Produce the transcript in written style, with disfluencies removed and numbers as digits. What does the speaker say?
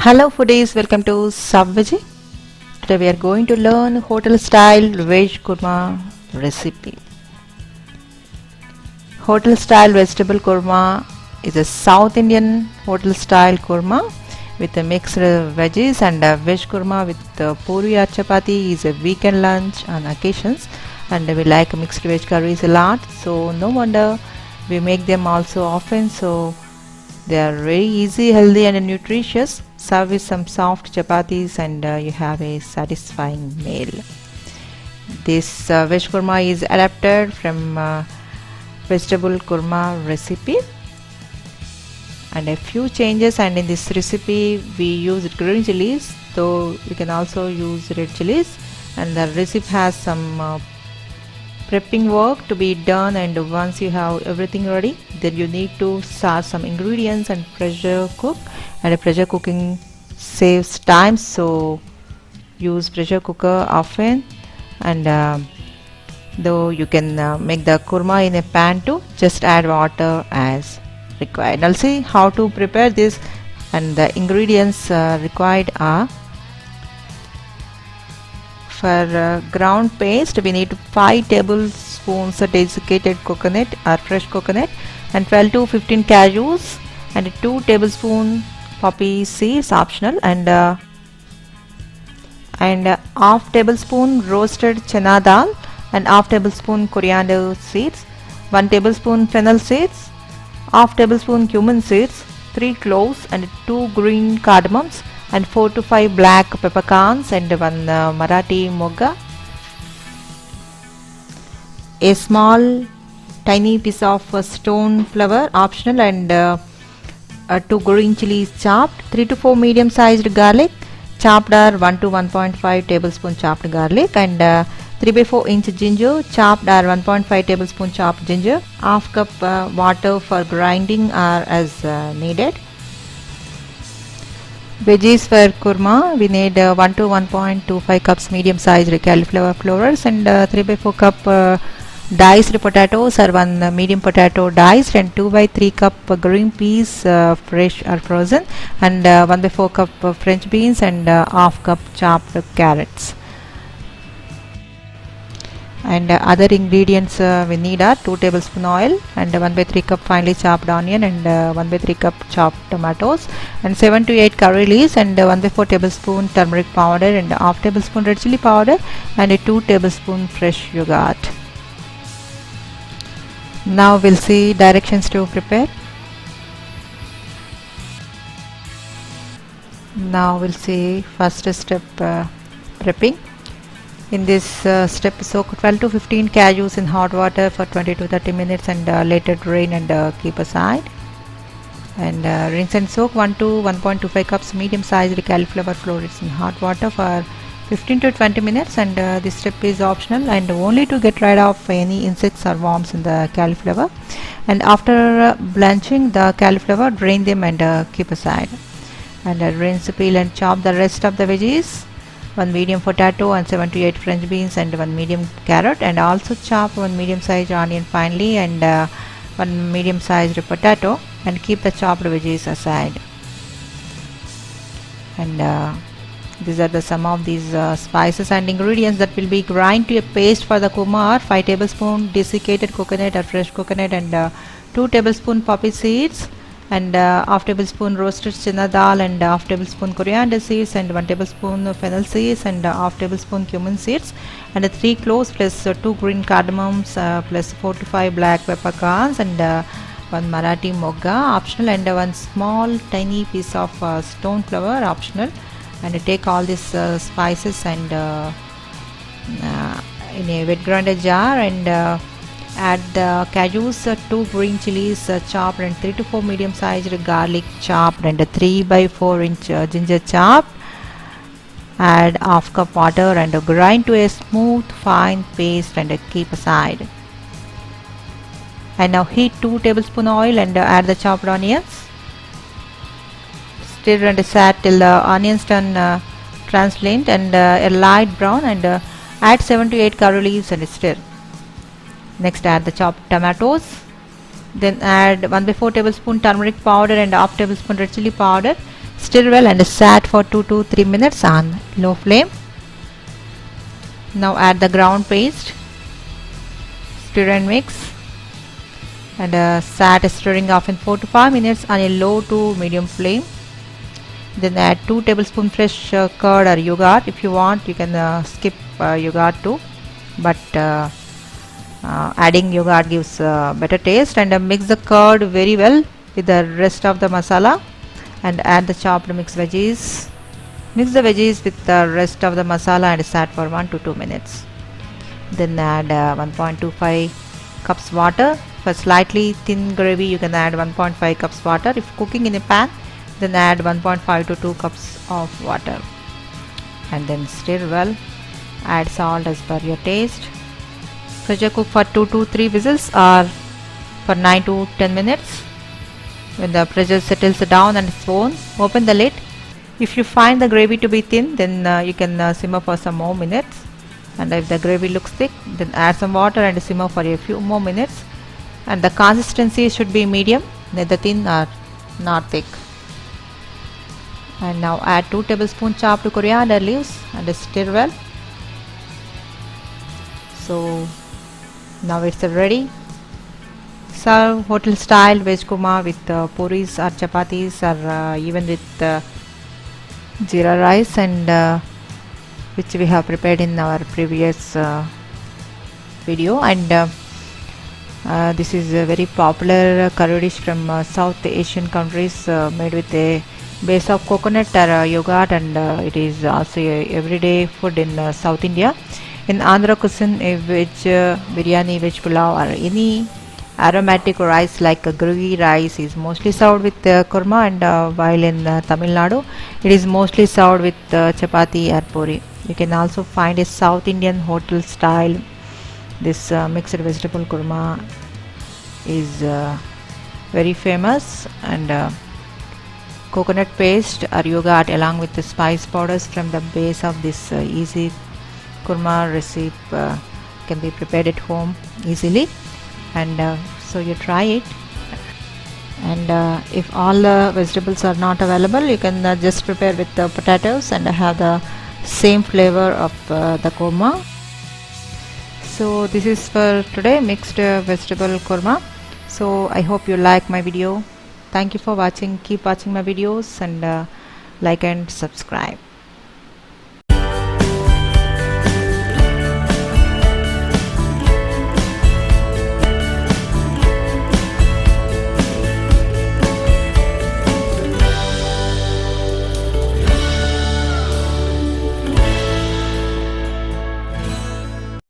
Hello foodies, welcome to Subveggie. Today we are going to learn hotel style veg kurma recipe. Hotel style vegetable kurma is a South Indian hotel style kurma with a mixed veggies, and veg kurma with puri or chapati is a weekend lunch on occasions, and we like mixed veg curries a lot, so no wonder we make them also often. So they are very easy, healthy and nutritious. Serve with some soft chapatis and you have a satisfying meal. This veg kurma is adapted from vegetable kurma recipe, and a few changes, and in this recipe we used green chilies, though you can also use red chilies, and the recipe has some prepping work to be done, and once you have everything ready, then you need to start some ingredients and pressure cook, and a pressure cooking saves time, so use pressure cooker often. And though you can make the kurma in a pan too, just add water as required. Now see how to prepare this, and the ingredients required are: for ground paste we need 5 tablespoons desiccated coconut or fresh coconut, and 12 to 15 cashews, and 2 tablespoon poppy seeds optional, and half tablespoon roasted chana dal, and half tablespoon coriander seeds, 1 tablespoon fennel seeds, half tablespoon cumin seeds, 3 cloves and 2 green cardamoms, and 4 to 5 black peppercorns, and 1 Marathi mogga, a small tiny piece of stone flower optional, and 2 green chilies chopped, 3 to 4 medium sized garlic chopped, or 1 to 1.5 tablespoon chopped garlic, and 3 by 4 inch ginger chopped, or 1.5 tablespoon chopped ginger, half cup water for grinding or as needed. Veggies for kurma we need 1 to 1.25 cups medium sized cauliflower flowers, and 3 by 4 cup diced potatoes or 1 medium potato diced, and 2 by 3 cup green peas fresh or frozen, and 1 by 4 cup French beans, and half cup chopped carrots. And other ingredients we need are 2 tablespoon oil, and 1 by 3 cup finely chopped onion, and 1 by 3 cup chopped tomatoes, and 7 to 8 curry leaves, and 1 by 4 tablespoon turmeric powder, and half tablespoon red chili powder, and 2 tablespoon fresh yogurt. Now we'll see directions to prepare. Now we'll see first step, prepping. In this step, soak 12 to 15 cashews in hot water for 20 to 30 minutes, and later drain and keep aside. And rinse and soak 1 to 1.25 cups medium sized cauliflower florets in hot water for 15 to 20 minutes, and this step is optional and only to get rid of any insects or worms in the cauliflower. And after blanching the cauliflower, drain them and keep aside. And rinse, peel and chop the rest of the veggies: 1 medium potato, and 7 to 8 French beans, and 1 medium carrot, and also chop 1 medium sized onion finely, and 1 medium sized potato, and keep the chopped veggies aside. And these are some of these spices and ingredients that will be grind to a paste for the kurma are: 5 tablespoon desiccated coconut or fresh coconut, and 2 tablespoon poppy seeds, and half tablespoon roasted chana dal, and half tablespoon coriander seeds, and 1 tablespoon fennel seeds, and half tablespoon cumin seeds, and 3 cloves plus 2 green cardamoms, plus 4 to 5 black peppercorns, and 1 Marathi mogga optional, and 1 small tiny piece of stone flower optional. And take all these spices and in a wet grinder jar, and add the cashews, 2 green chilies chopped, and 3 to 4 medium sized garlic chopped, and 3 by 4 inch ginger chopped. Add half cup water and grind to a smooth fine paste, and keep aside. And now heat 2 tablespoon oil, and add the chopped onions. Stir and stir till the onions turn translucent and a light brown, and add 7 to 8 curry leaves and stir. Next add the chopped tomatoes, Then add 1 by 4 tablespoon turmeric powder and half tablespoon red chili powder. Stir well and set for 2 to 3 minutes on low flame. Now add the ground paste, stir and mix, and set stirring off in 4 to 5 minutes on a low to medium flame. Then add 2 tablespoons fresh curd or yogurt. If you want, you can skip yogurt too, but adding yogurt gives better taste. And mix the curd very well with the rest of the masala, and add the chopped mixed veggies. Mix the veggies with the rest of the masala and set for 1 to 2 minutes. Then add 1.25 cups water. For slightly thin gravy, you can add 1.5 cups water. If cooking in a pan, then add 1.5 to 2 cups of water, and then stir well. Add salt as per your taste. Pressure cook for 2 to 3 whistles or for 9 to 10 minutes. When the pressure settles down and it's on, open the lid. If you find the gravy to be thin, then you can simmer for some more minutes. And if the gravy looks thick, then add some water and simmer for a few more minutes. And the consistency should be medium, neither thin or not thick. And now add 2 tablespoons chopped coriander leaves and stir well. So now it's ready. Serve hotel style veg kurma with puris or chapatis, or even with jeera rice, and which we have prepared in our previous video. And this is a very popular curry dish from South Asian countries, made with a base of coconut or yogurt, and it is also a everyday food in South India. In Andhra cuisine, a veg biryani, veg pulao, or any aromatic rice like gravy rice is mostly served with kurma, and while in Tamil Nadu, it is mostly served with chapati or puri. You can also find a South Indian hotel style. This mixed vegetable kurma is very famous, and coconut paste or yogurt along with the spice powders from the base of this easy kurma recipe can be prepared at home easily. And so you try it. And if all the vegetables are not available, you can just prepare with the potatoes and have the same flavor of the korma. So this is for today, mixed vegetable korma. So I hope you like my video. Thank you for watching. Keep watching my videos, and like and subscribe.